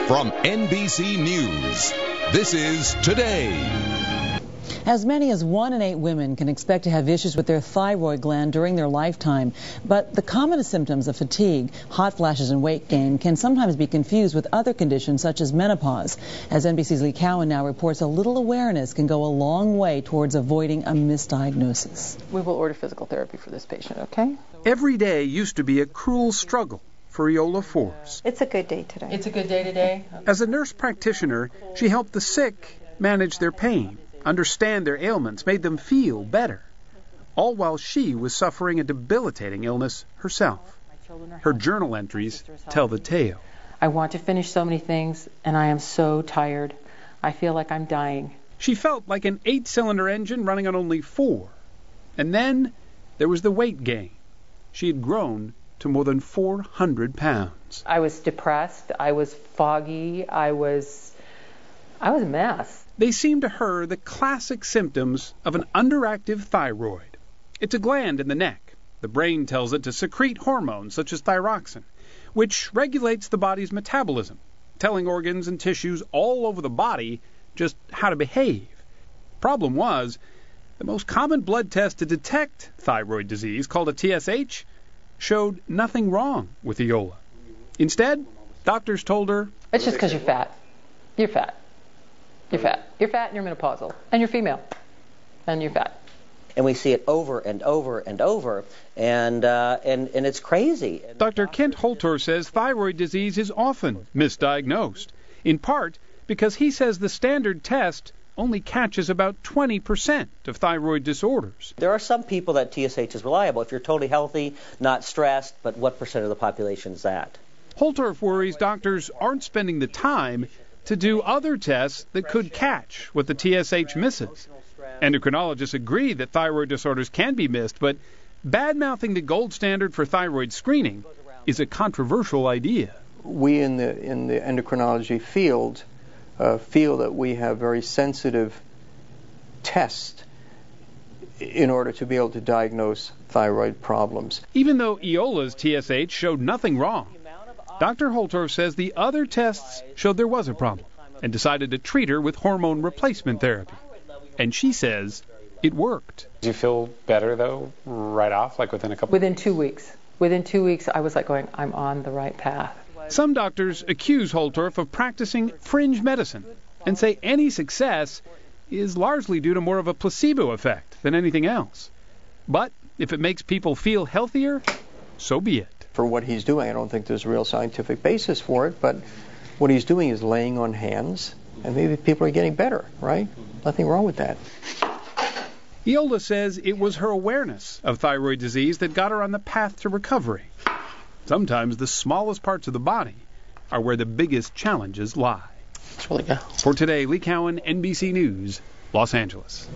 From NBC News, this is Today. As many as 1 in 8 women can expect to have issues with their thyroid gland during their lifetime. But the commonest symptoms of fatigue, hot flashes, and weight gain can sometimes be confused with other conditions such as menopause. As NBC's Lee Cowan now reports, a little awareness can go a long way towards avoiding a misdiagnosis. We will order physical therapy for this patient, okay? Every day used to be a cruel struggle for Iola Forbes. It's a good day today. It's a good day today? As a nurse practitioner, she helped the sick manage their pain, understand their ailments, made them feel better, all while she was suffering a debilitating illness herself. Her journal entries tell the tale. I want to finish so many things, and I am so tired. I feel like I'm dying. She felt like an 8-cylinder engine running on only 4. And then there was the weight gain. She had grown to more than 400 pounds. I was depressed. I was foggy. I was a mess. They seemed to her the classic symptoms of an underactive thyroid. It's a gland in the neck. The brain tells it to secrete hormones such as thyroxine, which regulates the body's metabolism, telling organs and tissues all over the body just how to behave. Problem was, the most common blood test to detect thyroid disease, called a TSH, showed nothing wrong with Iola. Instead, doctors told her, it's just because you're fat. You're fat. You're fat. You're fat and you're menopausal. And you're female. And you're fat. And we see it over and over and over, and it's crazy. Dr. Kent Holtorf says thyroid disease is often misdiagnosed, in part because he says the standard test only catches about 20% of thyroid disorders. There are some people that TSH is reliable if you're totally healthy, not stressed, but what percent of the population is that? Holtorf worries doctors aren't spending the time to do other tests that could catch what the TSH misses. Endocrinologists agree that thyroid disorders can be missed, but bad-mouthing the gold standard for thyroid screening is a controversial idea. We in the endocrinology field feel that we have very sensitive tests in order to be able to diagnose thyroid problems. Even though Iola's TSH showed nothing wrong, Dr. Holtorf says the other tests showed there was a problem and decided to treat her with hormone replacement therapy. And she says it worked. Do you feel better, though, right off, like within a couple? Within 2 weeks. Within 2 weeks, I was like going, I'm on the right path. Some doctors accuse Holtorf of practicing fringe medicine and say any success is largely due to more of a placebo effect than anything else. But if it makes people feel healthier, so be it. For what he's doing, I don't think there's a real scientific basis for it, but what he's doing is laying on hands, and maybe people are getting better, right? Nothing wrong with that. Iola says it was her awareness of thyroid disease that got her on the path to recovery. Sometimes the smallest parts of the body are where the biggest challenges lie. It's really good. For Today, Lee Cowan, NBC News, Los Angeles.